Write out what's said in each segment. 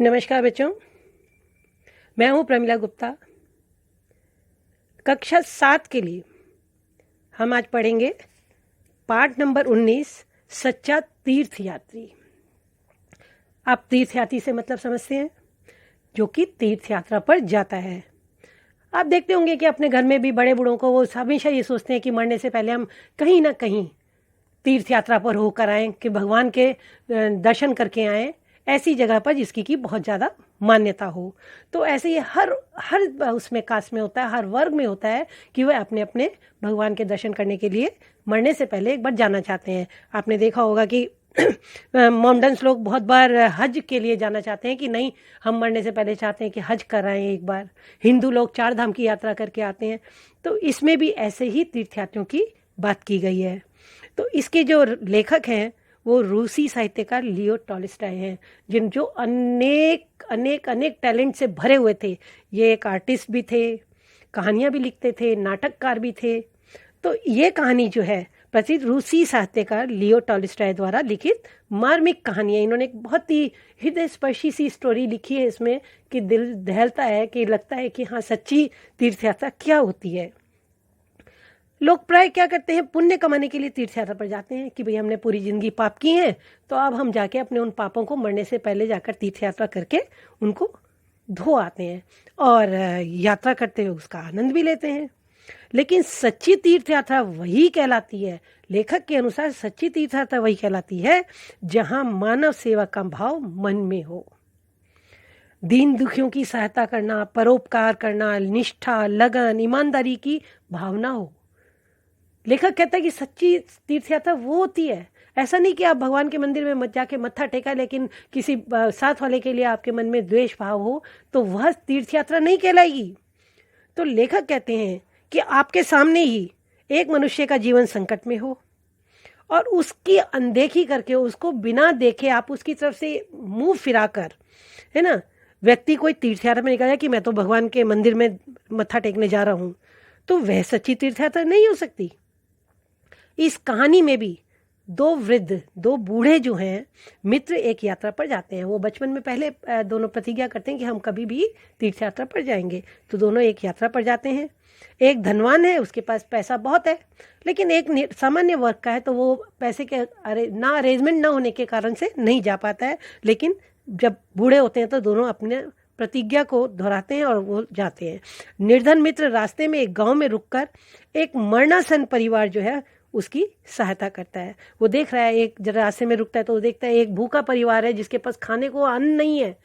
नमस्कार बच्चों, मैं हूं प्रमिला गुप्ता। कक्षा 7 के लिए हम आज पढ़ेंगे पाठ नंबर 19, सच्चा तीर्थयात्री। आप तीर्थयात्री से मतलब समझते हैं, जो कि तीर्थ यात्रा पर जाता है। आप देखते होंगे कि अपने घर में भी बड़े बूढ़ों को वो हमेशा ये सोचते हैं कि मरने से पहले हम कहीं ना कहीं तीर्थ यात्रा पर होकर आएँ, कि भगवान के दर्शन करके आएँ, ऐसी जगह पर जिसकी की बहुत ज़्यादा मान्यता हो। तो ऐसे ही हर उसमें कास्ट में होता है, हर वर्ग में होता है कि वह अपने अपने भगवान के दर्शन करने के लिए मरने से पहले एक बार जाना चाहते हैं। आपने देखा होगा कि मोमडन्स लोग बहुत बार हज के लिए जाना चाहते हैं कि नहीं, हम मरने से पहले चाहते हैं कि हज कराएं एक बार। हिंदू लोग 4 धाम की यात्रा करके आते हैं। तो इसमें भी ऐसे ही तीर्थयात्रियों की बात की गई है। तो इसके जो लेखक हैं वो रूसी साहित्यकार लियो टॉल्स्टॉय हैं, जो अनेक अनेक अनेक टैलेंट से भरे हुए थे। ये एक आर्टिस्ट भी थे, कहानियाँ भी लिखते थे, नाटककार भी थे। तो ये कहानी जो है प्रसिद्ध रूसी साहित्यकार लियो टॉल्स्टॉय द्वारा लिखित मार्मिक कहानी है। इन्होंने एक बहुत ही हृदय स्पर्शी सी स्टोरी लिखी है इसमें, कि दिल दहलता है, कि लगता है कि हाँ, सच्ची तीर्थ यात्रा क्या होती है। लोग प्राय क्या करते हैं, पुण्य कमाने के लिए तीर्थ यात्रा पर जाते हैं कि भाई हमने पूरी जिंदगी पाप की हैं, तो अब हम जाके अपने उन पापों को मरने से पहले जाकर तीर्थ यात्रा करके उनको धो आते हैं और यात्रा करते हुए उसका आनंद भी लेते हैं। लेकिन सच्ची तीर्थ यात्रा वही कहलाती है, लेखक के अनुसार सच्ची तीर्थ यात्रा वही कहलाती है जहां मानव सेवा का भाव मन में हो। दीन दुखियों की सहायता करना, परोपकार करना, निष्ठा, लगन, ईमानदारी की भावना हो। लेखक कहता है कि सच्ची तीर्थ यात्रा वो होती है। ऐसा नहीं कि आप भगवान के मंदिर में मत जाके मत्था टेका, लेकिन किसी साथ वाले के लिए आपके मन में द्वेष भाव हो, तो वह तीर्थ यात्रा नहीं कहलाएगी। तो लेखक कहते हैं कि आपके सामने ही एक मनुष्य का जीवन संकट में हो और उसकी अनदेखी करके, उसको बिना देखे आप उसकी तरफ से मुंह फिराकर, है ना, व्यक्ति कोई तीर्थ यात्रा में निकल जाए कि मैं तो भगवान के मंदिर में मत्था टेकने जा रहा हूं, तो वह सच्ची तीर्थ यात्रा नहीं हो सकती। इस कहानी में भी 2 बूढ़े जो हैं मित्र एक यात्रा पर जाते हैं। वो बचपन में पहले दोनों प्रतिज्ञा करते हैं कि हम कभी भी तीर्थ यात्रा पर जाएंगे। तो दोनों एक यात्रा पर जाते हैं। एक धनवान है, उसके पास पैसा बहुत है, लेकिन एक सामान्य वर्ग का है, तो वो पैसे के अरेंजमेंट ना होने के कारण से नहीं जा पाता है। लेकिन जब बूढ़े होते हैं तो दोनों अपने प्रतिज्ञा को दोहराते हैं और वो जाते हैं। निर्धन मित्र रास्ते में एक गांव में रुककर एक मरणासन परिवार जो है उसकी सहायता करता है। वो देख रहा है, एक जरा रास्ते में रुकता है तो वो देखता है एक भूखा परिवार है जिसके पास खाने को अन्न नहीं है,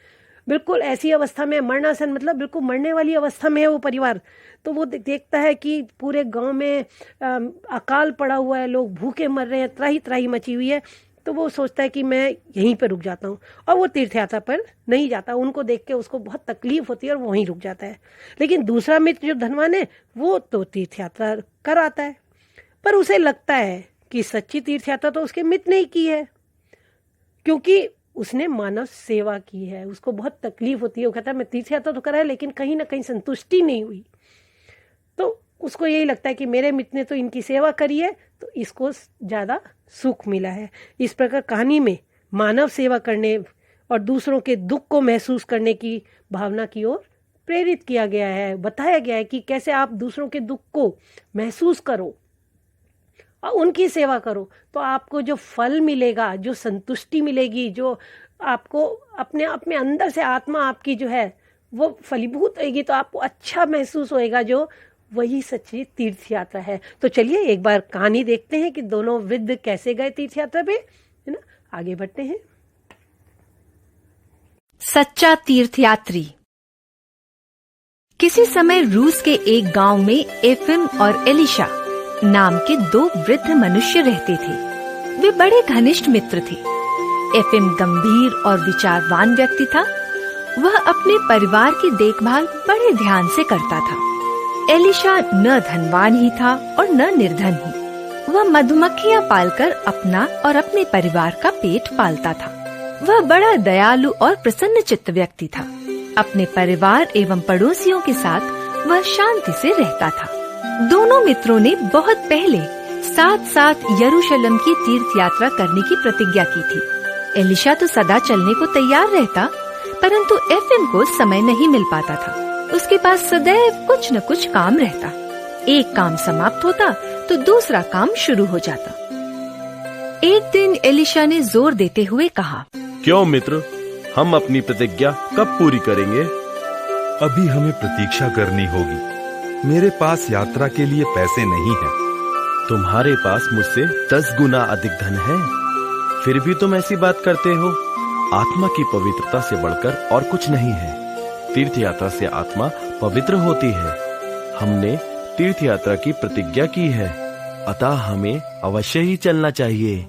बिल्कुल ऐसी अवस्था में, मरणासन मतलब बिल्कुल मरने वाली अवस्था में है वो परिवार। तो वो देखता है कि पूरे गांव में अकाल पड़ा हुआ है, लोग भूखे मर रहे हैं, त्राही त्राही मची हुई है। तो वो सोचता है कि मैं यहीं पर रुक जाता हूँ, और वो तीर्थ यात्रा पर नहीं जाता। उनको देख के उसको बहुत तकलीफ होती है और वो वहीं रुक जाता है। लेकिन दूसरा मित्र जो धनवान है वो तो तीर्थ यात्रा कर आता है, पर उसे लगता है कि सच्ची तीर्थ यात्रा तो उसके मित्र ने ही की है, क्योंकि उसने मानव सेवा की है। उसको बहुत तकलीफ होती है। वो कहता है मैं तीर्थ यात्रा तो करा है, लेकिन कहीं ना कहीं संतुष्टि नहीं हुई। तो उसको यही लगता है कि मेरे मित्र ने तो इनकी सेवा करी है, तो इसको ज़्यादा सुख मिला है। इस प्रकार कहानी में मानव सेवा करने और दूसरों के दुख को महसूस करने की भावना की ओर प्रेरित किया गया है। बताया गया है कि कैसे आप दूसरों के दुख को महसूस करो और उनकी सेवा करो, तो आपको जो फल मिलेगा, जो संतुष्टि मिलेगी, जो आपको अपने आप में अंदर से आत्मा आपकी जो है वो फलीभूत होगी, तो आपको अच्छा महसूस होएगा, जो वही सच्ची तीर्थ यात्रा है। तो चलिए एक बार कहानी देखते हैं कि दोनों वृद्ध कैसे गए तीर्थ यात्रा पे, है ना। आगे बढ़ते हैं। सच्चा तीर्थयात्री। किसी समय रूस के एक गांव में एफिम और एलिशा नाम के 2 वृद्ध मनुष्य रहते थे। वे बड़े घनिष्ठ मित्र थे। एफिम गंभीर और विचारवान व्यक्ति था। वह अपने परिवार की देखभाल बड़े ध्यान से करता था। एलिशा न धनवान ही था और न निर्धन ही। वह मधुमक्खियां पालकर अपना और अपने परिवार का पेट पालता था। वह बड़ा दयालु और प्रसन्न चित्त व्यक्ति था। अपने परिवार एवं पड़ोसियों के साथ वह शांति से रहता था। दोनों मित्रों ने बहुत पहले साथ साथ यरूशलेम की तीर्थ यात्रा करने की प्रतिज्ञा की थी। एलिशा तो सदा चलने को तैयार रहता, परंतु एफएम को समय नहीं मिल पाता था। उसके पास सदैव कुछ न कुछ काम रहता। एक काम समाप्त होता तो दूसरा काम शुरू हो जाता। एक दिन एलिशा ने जोर देते हुए कहा, क्यों मित्र, हम अपनी प्रतिज्ञा कब पूरी करेंगे? अभी हमें प्रतीक्षा करनी होगी। मेरे पास यात्रा के लिए पैसे नहीं हैं। तुम्हारे पास मुझसे 10 गुना अधिक धन है, फिर भी तुम ऐसी बात करते हो। आत्मा की पवित्रता से बढ़कर और कुछ नहीं है। तीर्थ यात्रा से आत्मा पवित्र होती है। हमने तीर्थ यात्रा की प्रतिज्ञा की है, अतः हमें अवश्य ही चलना चाहिए।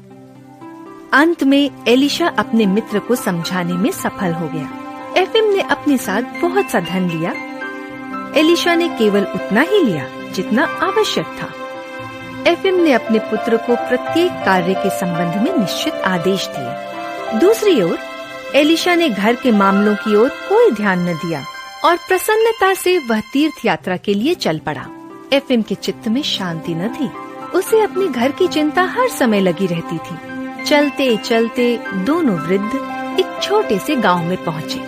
अंत में एलिशा अपने मित्र को समझाने में सफल हो गया। एफएम ने अपने साथ बहुत सा धन लिया। एलिशा ने केवल उतना ही लिया जितना आवश्यक था। एफएम ने अपने पुत्र को प्रत्येक कार्य के संबंध में निश्चित आदेश दिए। दूसरी ओर एलिशा ने घर के मामलों की ओर कोई ध्यान न दिया और प्रसन्नता से वह तीर्थ यात्रा के लिए चल पड़ा। एफएम के चित्त में शांति न थी। उसे अपने घर की चिंता हर समय लगी रहती थी। चलते चलते दोनों वृद्ध एक छोटे से गांव में पहुँचे।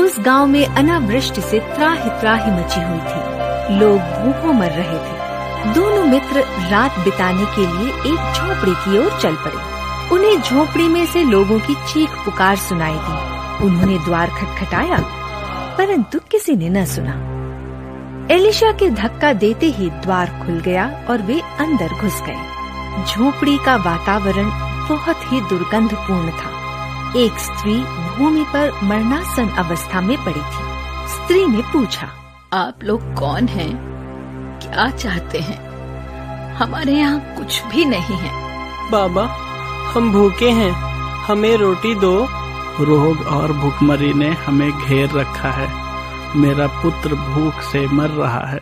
उस गांव में अनावृष्टि से त्राहि त्राहि मची हुई थी। लोग भूखों मर रहे थे। दोनों मित्र रात बिताने के लिए एक झोपड़ी की ओर चल पड़े। उन्हें झोपड़ी में से लोगों की चीख पुकार सुनाई दी। उन्होंने द्वार खटखटाया, परंतु किसी ने न सुना। एलिशा के धक्का देते ही द्वार खुल गया और वे अंदर घुस गए। झोपड़ी का वातावरण बहुत ही दुर्गंधपूर्ण था। एक स्त्री भूमि पर मरणासन अवस्था में पड़ी थी। स्त्री ने पूछा, आप लोग कौन हैं? क्या चाहते हैं? हमारे यहाँ कुछ भी नहीं है। बाबा, हम भूखे हैं, हमें रोटी दो। रोग और भूखमरी ने हमें घेर रखा है। मेरा पुत्र भूख से मर रहा है।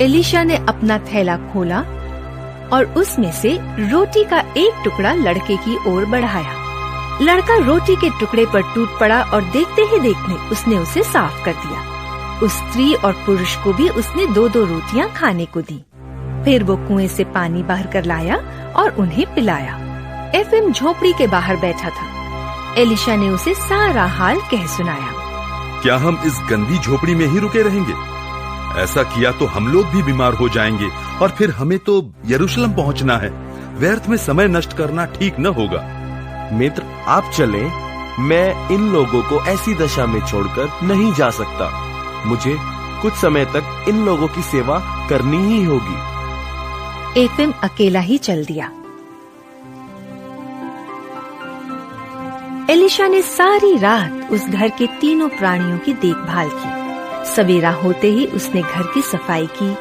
एलिशा ने अपना थैला खोला और उसमें से रोटी का एक टुकड़ा लड़के की ओर बढ़ाया। लड़का रोटी के टुकड़े पर टूट पड़ा और देखते ही देखते उसने उसे साफ कर दिया। उस स्त्री और पुरुष को भी उसने 2-2 रोटियां खाने को दी। फिर वो कुएं से पानी बाहर कर लाया और उन्हें पिलाया। एफएम झोपड़ी के बाहर बैठा था। एलिशा ने उसे सारा हाल कह सुनाया। क्या हम इस गंदी झोपड़ी में ही रुके रहेंगे? ऐसा किया तो हम लोग भी बीमार हो जाएंगे और फिर हमें तो यरूशलेम पहुंचना है। व्यर्थ में समय नष्ट करना ठीक न होगा। मित्र, आप चलें। मैं इन लोगों को ऐसी दशा में छोड़कर नहीं जा सकता। मुझे कुछ समय तक इन लोगों की सेवा करनी ही होगी। एफएम अकेला ही चल दिया। एलिशा ने सारी रात उस घर के तीनों प्राणियों की देखभाल की। सवेरा होते ही उसने घर की सफाई की,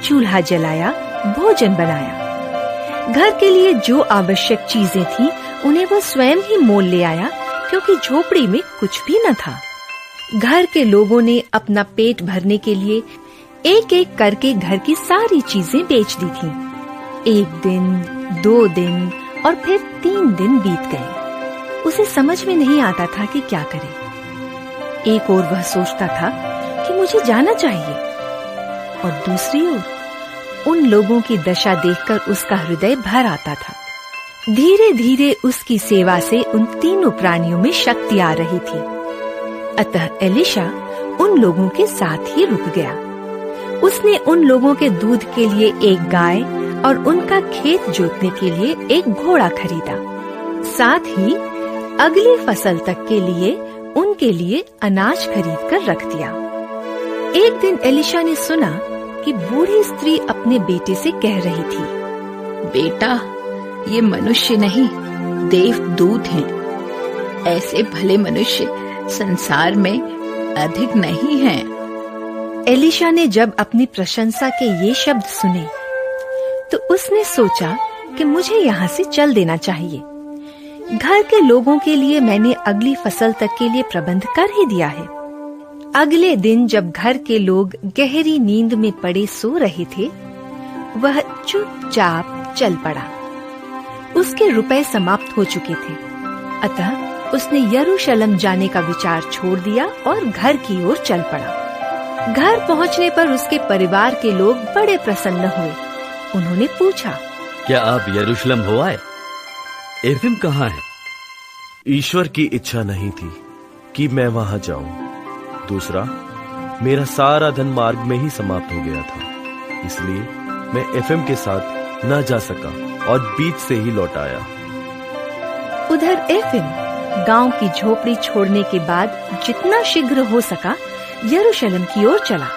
चूल्हा जलाया, भोजन बनाया। घर के लिए जो आवश्यक चीजें थीं, उन्हें वो स्वयं ही मोल ले आया, क्योंकि झोपड़ी में कुछ भी न था। घर के लोगों ने अपना पेट भरने के लिए एक एक करके घर की सारी चीजें बेच दी थीं। 1 दिन, 2 दिन और फिर 3 दिन बीत गए। उसे समझ में नहीं आता था कि क्या करे। एक ओर वह सोचता था कि मुझे जाना चाहिए, और दूसरी ओर उन लोगों की दशा देखकर उसका हृदय भर आता था। धीरे धीरे उसकी सेवा से उन तीनों प्राणियों में शक्ति आ रही थी। अतः एलिशा उन लोगों के साथ ही रुक गया। उसने उन लोगों के दूध के लिए एक गाय और उनका खेत जोतने के लिए एक घोड़ा खरीदा। साथ ही अगली फसल तक के लिए उनके लिए अनाज खरीद कर रख दिया। एक दिन एलिशा ने सुना कि बूढ़ी स्त्री अपने बेटे से कह रही थी, बेटा, ये मनुष्य नहीं, देवदूत हैं। ऐसे भले मनुष्य संसार में अधिक नहीं हैं। एलिशा ने जब अपनी प्रशंसा के ये शब्द सुने तो उसने सोचा कि मुझे यहाँ से चल देना चाहिए। घर के लोगों के लिए मैंने अगली फसल तक के लिए प्रबंध कर ही दिया है। अगले दिन जब घर के लोग गहरी नींद में पड़े सो रहे थे, वह चुपचाप चल पड़ा। उसके रुपए समाप्त हो चुके थे, अतः उसने यरूशलेम जाने का विचार छोड़ दिया और घर की ओर चल पड़ा। घर पहुंचने पर उसके परिवार के लोग बड़े प्रसन्न हुए। उन्होंने पूछा, क्या आप यरूशलेम हो आए? एफएम कहाँ है? ईश्वर की इच्छा नहीं थी कि मैं वहां जाऊं। दूसरा, मेरा सारा धन मार्ग में ही समाप्त हो गया था, इसलिए मैं एफएम के साथ न जा सका और बीच से ही लौट आया। उधर एफएम गांव की झोपड़ी छोड़ने के बाद जितना शीघ्र हो सका यरूशलेम की ओर चला।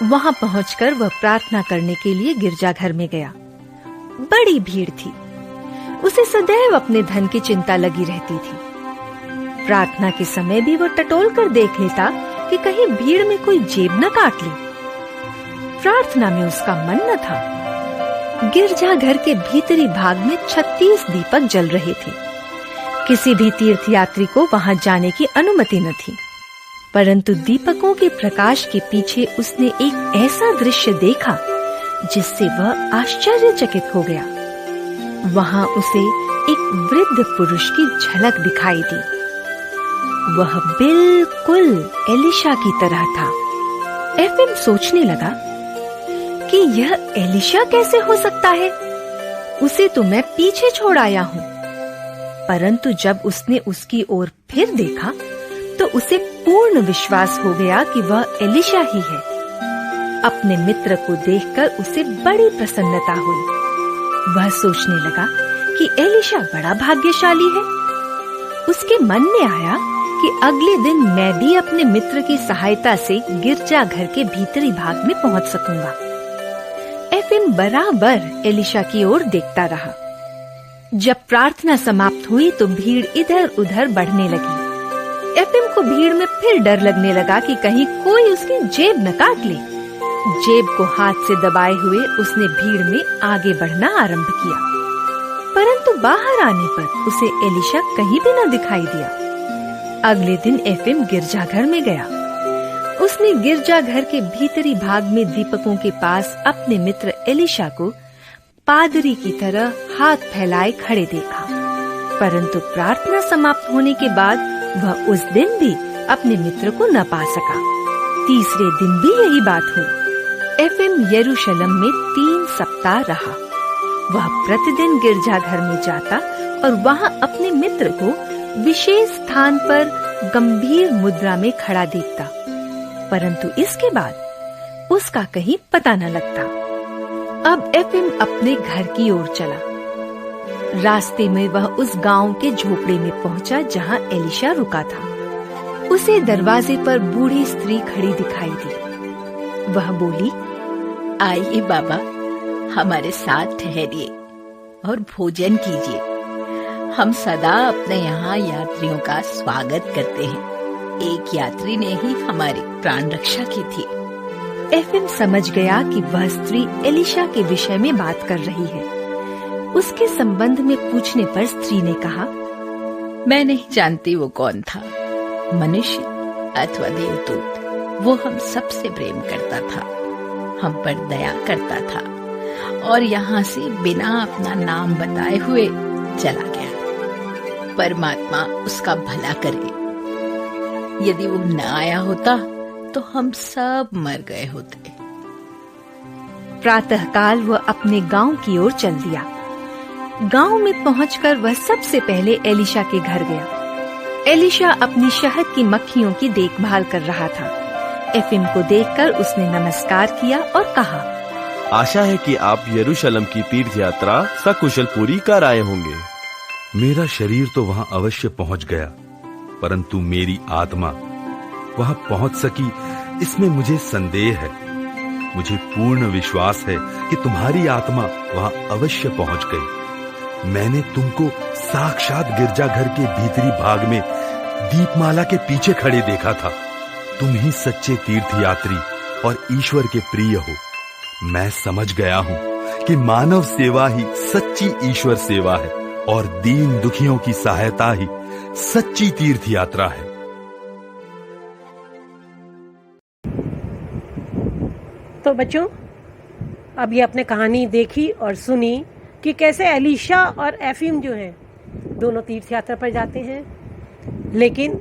वहां पहुंचकर वह प्रार्थना करने के लिए गिरजाघर में गया। बड़ी भीड़ थी। उसे सदैव अपने धन की चिंता लगी रहती थी। प्रार्थना के समय भी वह टटोल कर देख लेता कि कहीं भीड़ में कोई जेब न काट ले। प्रार्थना में उसका मन न था। गिरजाघर के भीतरी भाग में 36 दीपक जल रहे थे। किसी भी तीर्थयात्री को वहां जाने की अनुमति न थी, परंतु दीपकों के प्रकाश के पीछे उसने एक ऐसा दृश्य देखा जिससे वह आश्चर्यचकित हो गया। वहां उसे एक वृद्ध पुरुष की झलक दिखाई दी। वह बिल्कुल एलिशा की तरह था। एफएम सोचने लगा कि यह एलिशा कैसे हो सकता है? उसे तो मैं पीछे छोड़ आया हूँ। परंतु जब उसने उसकी ओर फिर देखा तो उसे पूर्ण विश्वास हो गया कि वह एलिशा ही है। अपने मित्र को देखकर उसे बड़ी प्रसन्नता हुई। वह सोचने लगा कि एलिशा बड़ा भाग्यशाली है। उसके मन में आया कि अगले दिन मैं भी अपने मित्र की सहायता से गिरजाघर के भीतरी भाग में पहुंच सकूंगा। एफएम बराबर एलिशा की ओर देखता रहा। जब प्रार्थना समाप्त हुई तो भीड़ इधर उधर बढ़ने लगी। एफएम को भीड़ में फिर डर लगने लगा कि कहीं कोई उसकी जेब न काट ले। जेब को हाथ से दबाए हुए उसने भीड़ में आगे बढ़ना आरंभ किया, परंतु बाहर आने पर उसे एलिशा कहीं भी न दिखाई दिया। अगले दिन एफएम गिरजाघर में गया। उसने गिरजाघर के भीतरी भाग में दीपकों के पास अपने मित्र एलिशा को पादरी की तरह हाथ फैलाए खड़े देखा, परंतु प्रार्थना समाप्त होने के बाद वह उस दिन भी अपने मित्र को न पा सका। तीसरे दिन भी यही बात हुई। एफएम यरूशलेम में 3 सप्ताह रहा। वह प्रतिदिन गिरजाघर में जाता और वहां अपने मित्र को विशेष स्थान पर गंभीर मुद्रा में खड़ा देखता, परंतु इसके बाद उसका कहीं पता न लगता। अब एफएम अपने घर की ओर चला। रास्ते में वह उस गांव के झोपड़े में पहुंचा जहां एलिशा रुका था। उसे दरवाजे पर बूढ़ी स्त्री खड़ी दिखाई दी। वह बोली, आइए बाबा, हमारे साथ ठहरिए और भोजन कीजिए। हम सदा अपने यहाँ यात्रियों का स्वागत करते हैं। एक यात्री ने ही हमारी प्राण रक्षा की थी। एफएम समझ गया कि वह स्त्री एलिशा के विषय में बात कर रही है। उसके संबंध में पूछने पर स्त्री ने कहा, मैं नहीं जानती वो कौन था, मनुष्य अथवा देवदूत। वो हम सबसे प्रेम करता था, हम पर दया करता था और यहाँ से बिना अपना नाम बताए हुए चला गया। परमात्मा उसका भला करे। यदि वो न आया होता तो हम सब मर गए होते। प्रातःकाल वह अपने गांव की ओर चल दिया। गांव में पहुंचकर वह सबसे पहले एलिशा के घर गया। एलिशा अपनी शहद की मक्खियों की देखभाल कर रहा था। एफएम को देखकर उसने नमस्कार किया और कहा, आशा है कि आप यरूशलेम की तीर्थ यात्रा सकुशल पूरी कर आए होंगे। मेरा शरीर तो वहां अवश्य पहुंच गया, परंतु मेरी आत्मा वहां पहुंच सकी इसमें मुझे संदेह है। मुझे पूर्ण विश्वास है कि तुम्हारी आत्मा वहां अवश्य पहुंच गई। मैंने तुमको साक्षात गिरजाघर के भीतरी भाग में दीपमाला के पीछे खड़े देखा था। तुम ही सच्चे तीर्थयात्री और ईश्वर के प्रिय हो। मैं समझ गया हूं कि मानव सेवा ही सच्ची ईश्वर सेवा है और दीन दुखियों की सहायता ही सच्ची तीर्थ यात्रा है। तो बच्चों, अब ये आपने कहानी देखी और सुनी कि कैसे एलिशा और एफिम जो हैं दोनों तीर्थ यात्रा पर जाते हैं, लेकिन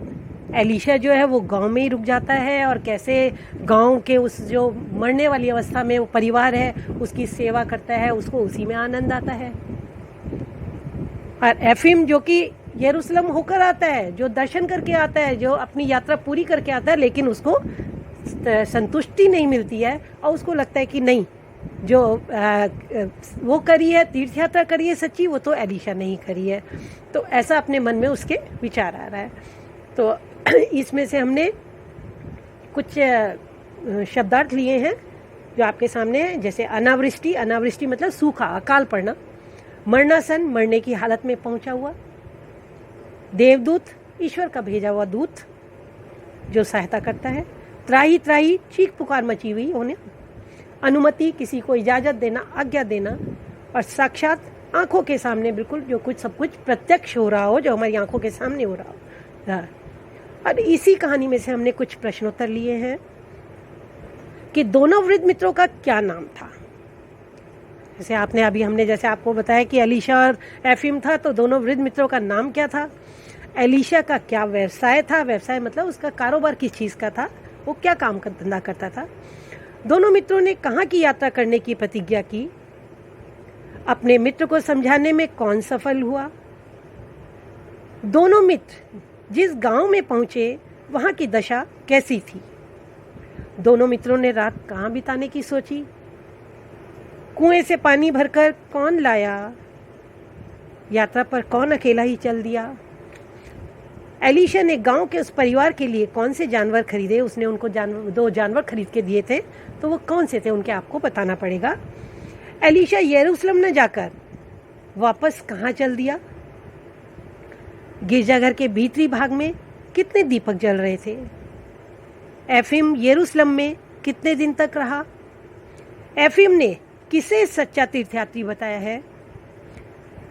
एलिशा जो है वो गांव में ही रुक जाता है और कैसे गांव के उस जो मरने वाली अवस्था में वो परिवार है उसकी सेवा करता है, उसको उसी में आनंद आता है। और एफिम जो कि यरूशलेम होकर आता है, जो दर्शन करके आता है, जो अपनी यात्रा पूरी करके आता है, लेकिन उसको संतुष्टि नहीं मिलती है और उसको लगता है कि नहीं, जो वो करी है, तीर्थ यात्रा करी है सच्ची, वो तो एलीशा नहीं करी है। तो ऐसा अपने मन में उसके विचार आ रहा है। तो इसमें से हमने कुछ शब्दार्थ लिए हैं जो आपके सामने है। जैसे अनावृष्टि, अनावृष्टि मतलब सूखा, अकाल पड़ना। मरणासन, मरने की हालत में पहुंचा हुआ। देवदूत, ईश्वर का भेजा हुआ दूत जो सहायता करता है। त्राही, त्राही, चीख पुकार मची हुई होने। अनुमति, किसी को इजाजत देना, आज्ञा देना। और साक्षात, आंखों के सामने बिल्कुल जो कुछ सब कुछ प्रत्यक्ष हो रहा हो, जो हमारी आंखों के सामने हो रहा हो। और इसी कहानी में से हमने कुछ प्रश्नोत्तर लिए हैं कि दोनों वृद्ध मित्रों का क्या नाम था। जैसे हमने जैसे आपको बताया कि एलीशा और एफिम था, तो दोनों वृद्ध मित्रों का नाम क्या था। एलीशा का क्या व्यवसाय था, व्यवसाय मतलब उसका कारोबार किस चीज़ का था, वो क्या काम का धंधा करता था। दोनों मित्रों ने कहाँ की यात्रा करने की प्रतिज्ञा की। अपने मित्र को समझाने में कौन सफल हुआ। दोनों मित्र जिस गांव में पहुंचे वहां की दशा कैसी थी। दोनों मित्रों ने रात कहाँ बिताने की सोची। कुएं से पानी भरकर कौन लाया। यात्रा पर कौन अकेला ही चल दिया। एलीशा ने गांव के उस परिवार के लिए कौन से जानवर खरीदे। उसने उनको 2 जानवर खरीद के दिए थे, तो वो कौन से थे उनके आपको बताना पड़ेगा। एलीशा यरूशलेम न जाकर वापस कहाँ चल दिया। गिरजाघर के भीतरी भाग में कितने दीपक जल रहे थे। एफिम यरूशलेम में कितने दिन तक रहा। एफिम ने किसे सच्चा तीर्थयात्री बताया है।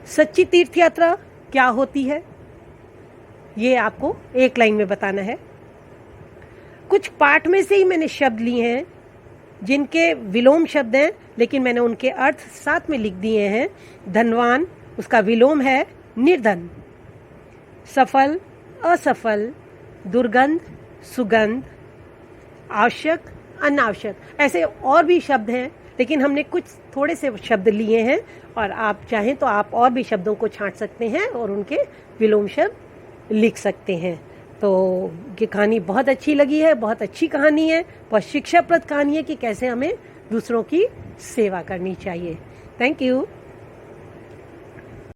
सच्ची तीर्थयात्रा क्या होती है, ये आपको एक लाइन में बताना है। कुछ पाठ में से ही मैंने शब्द लिए हैं जिनके विलोम शब्द हैं, लेकिन मैंने उनके अर्थ साथ में लिख दिए हैं। धनवान, उसका विलोम है निर्धन। सफल, असफल, दुर्गंध, सुगंध, आवश्यक, अनावश्यक, ऐसे और भी शब्द हैं, लेकिन हमने कुछ थोड़े से शब्द लिए हैं और आप चाहें तो आप और भी शब्दों को छांट सकते हैं और उनके विलोम शब्द लिख सकते हैं। तो ये कहानी बहुत अच्छी लगी है, बहुत अच्छी कहानी है, बहुत शिक्षाप्रद कहानी है कि कैसे हमें दूसरों की सेवा करनी चाहिए। Thank you.